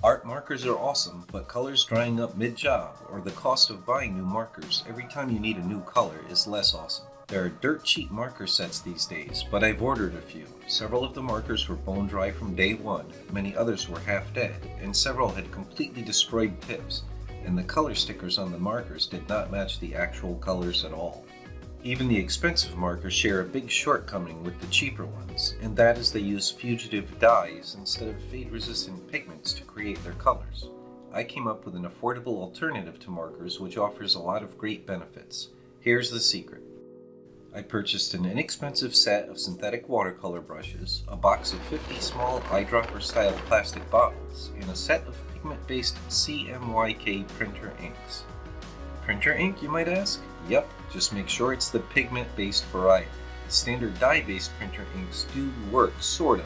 Art markers are awesome, but colors drying up mid-job or the cost of buying new markers every time you need a new color is less awesome. There are dirt cheap marker sets these days, but I've ordered a few. Several of the markers were bone dry from day one, many others were half dead, and several had completely destroyed tips, and the color stickers on the markers did not match the actual colors at all. Even the expensive markers share a big shortcoming with the cheaper ones, and that is they use fugitive dyes instead of fade-resistant pigments to create their colors. I came up with an affordable alternative to markers which offers a lot of great benefits. Here's the secret. I purchased an inexpensive set of synthetic watercolor brushes, a box of 50 small eyedropper-style plastic bottles, and a set of pigment-based CMYK printer inks. Printer ink, you might ask? Yep, just make sure it's the pigment-based variety. The standard dye-based printer inks do work, sort of,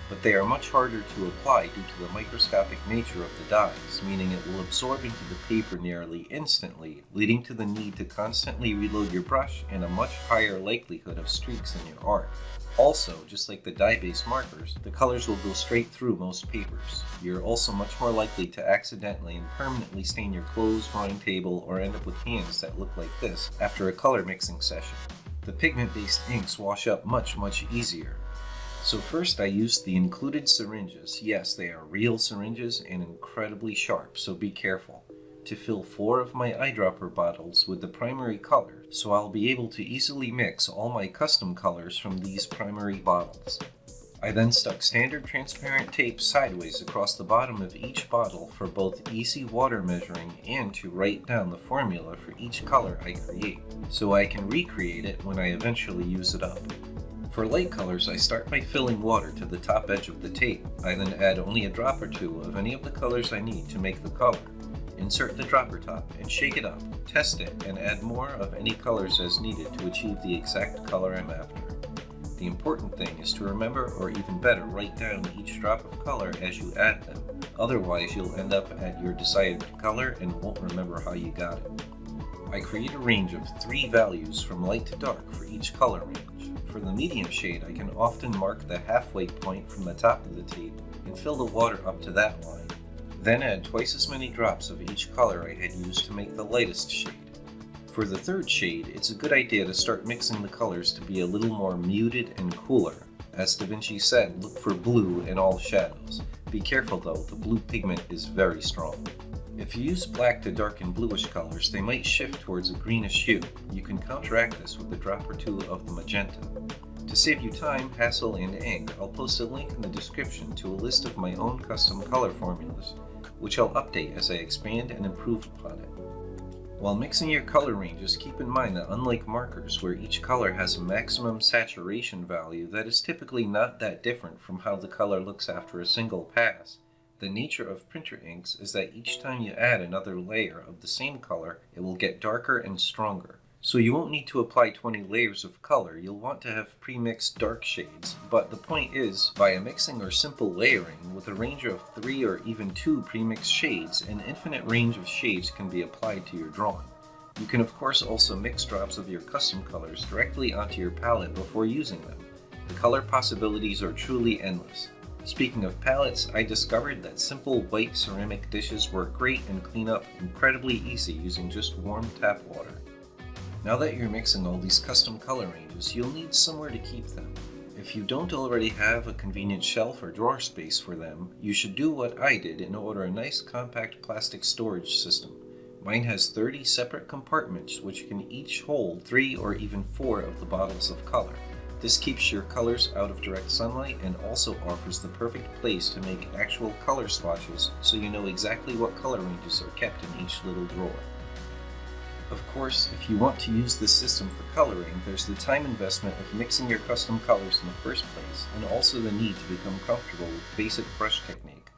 but they are much harder to apply due to the microscopic nature of the dyes, meaning it will absorb into the paper nearly instantly, leading to the need to constantly reload your brush and a much higher likelihood of streaks in your art. Also, just like the dye-based markers, the colors will go straight through most papers. You're also much more likely to accidentally and permanently stain your clothes, drawing table, or end up with hands that look like this after a color mixing session. The pigment-based inks wash up much easier. So first I used the included syringes. Yes, they are real syringes and incredibly sharp, so be careful, to fill 4 of my eyedropper bottles with the primary color, so I'll be able to easily mix all my custom colors from these primary bottles. I then stuck standard transparent tape sideways across the bottom of each bottle for both easy water measuring and to write down the formula for each color I create, so I can recreate it when I eventually use it up. For light colors, I start by filling water to the top edge of the tape. I then add only a drop or two of any of the colors I need to make the color. Insert the dropper top and shake it up, test it, and add more of any colors as needed to achieve the exact color I'm after. The important thing is to remember, or even better, write down each drop of color as you add them. Otherwise, you'll end up at your desired color and won't remember how you got it. I create a range of 3 values from light to dark for each color range. For the medium shade, I can often mark the halfway point from the top of the tape and fill the water up to that line. Then add twice as many drops of each color I had used to make the lightest shade. For the third shade, it's a good idea to start mixing the colors to be a little more muted and cooler. As Da Vinci said, look for blue in all shadows. Be careful though, the blue pigment is very strong. If you use black to darken bluish colors, they might shift towards a greenish hue. You can counteract this with a drop or two of the magenta. To save you time, hassle, and ink, I'll post a link in the description to a list of my own custom color formulas, which I'll update as I expand and improve upon it. While mixing your color ranges, keep in mind that unlike markers, where each color has a maximum saturation value that is typically not that different from how the color looks after a single pass, the nature of printer inks is that each time you add another layer of the same color, it will get darker and stronger. So you won't need to apply 20 layers of color, you'll want to have pre-mixed dark shades, but the point is, via mixing or simple layering, with a range of 3 or even 2 pre-mixed shades, an infinite range of shades can be applied to your drawing. You can of course also mix drops of your custom colors directly onto your palette before using them. The color possibilities are truly endless. Speaking of palettes, I discovered that simple white ceramic dishes work great and clean up incredibly easy using just warm tap water. Now that you're mixing all these custom color ranges, you'll need somewhere to keep them. If you don't already have a convenient shelf or drawer space for them, you should do what I did and order a nice compact plastic storage system. Mine has 30 separate compartments which can each hold 3 or even 4 of the bottles of color. This keeps your colors out of direct sunlight and also offers the perfect place to make actual color swatches so you know exactly what color ranges are kept in each little drawer. Of course, if you want to use this system for coloring, there's the time investment of mixing your custom colors in the first place, and also the need to become comfortable with basic brush technique.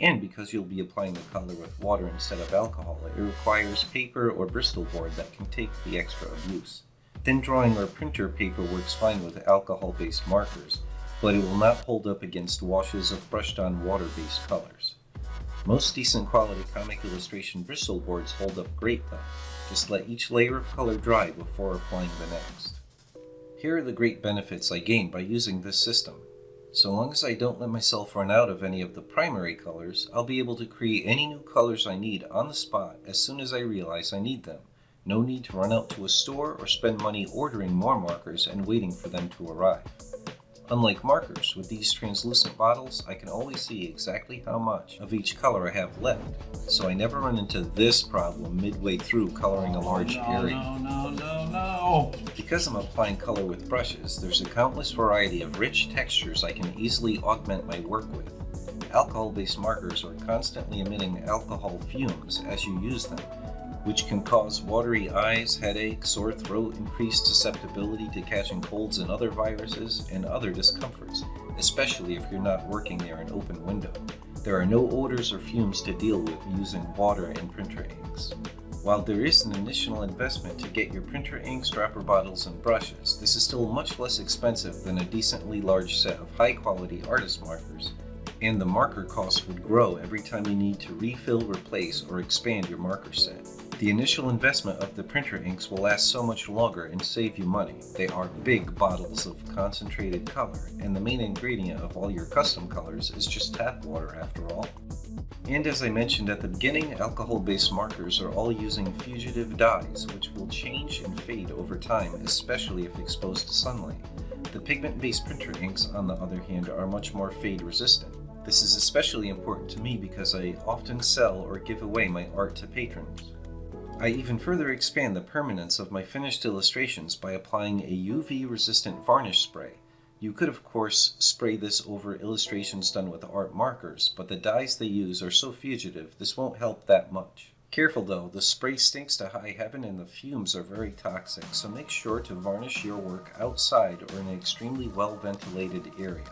And because you'll be applying the color with water instead of alcohol, it requires paper or Bristol board that can take the extra abuse. Thin drawing or printer paper works fine with alcohol-based markers, but it will not hold up against washes of brushed-on water-based colors. Most decent quality comic illustration Bristol boards hold up great though. Just let each layer of color dry before applying the next. Here are the great benefits I gained by using this system. So long as I don't let myself run out of any of the primary colors, I'll be able to create any new colors I need on the spot as soon as I realize I need them. No need to run out to a store or spend money ordering more markers and waiting for them to arrive. Unlike markers, with these translucent bottles, I can always see exactly how much of each color I have left, so I never run into this problem midway through coloring a large area. No. Because I'm applying color with brushes, there's a countless variety of rich textures I can easily augment my work with. Alcohol-based markers are constantly emitting alcohol fumes as you use them, which can cause watery eyes, headache, sore throat, increased susceptibility to catching colds and other viruses, and other discomforts, especially if you're not working near an open window. There are no odors or fumes to deal with using water and printer inks. While there is an initial investment to get your printer inks, dropper bottles, and brushes, this is still much less expensive than a decently large set of high-quality artist markers, and the marker cost would grow every time you need to refill, replace, or expand your marker set. The initial investment of the printer inks will last so much longer and save you money. They are big bottles of concentrated color, and the main ingredient of all your custom colors is just tap water after all. And as I mentioned at the beginning, alcohol-based markers are all using fugitive dyes, which will change and fade over time, especially if exposed to sunlight. The pigment-based printer inks, on the other hand, are much more fade-resistant. This is especially important to me because I often sell or give away my art to patrons. I even further expand the permanence of my finished illustrations by applying a UV-resistant varnish spray. You could of course spray this over illustrations done with art markers, but the dyes they use are so fugitive this won't help that much. Careful though, the spray stinks to high heaven and the fumes are very toxic, so make sure to varnish your work outside or in an extremely well-ventilated area.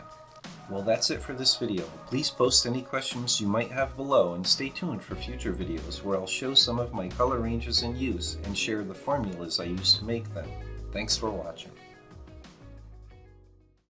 Well, that's it for this video. Please post any questions you might have below and stay tuned for future videos where I'll show some of my color ranges in use and share the formulas I use to make them. Thanks for watching.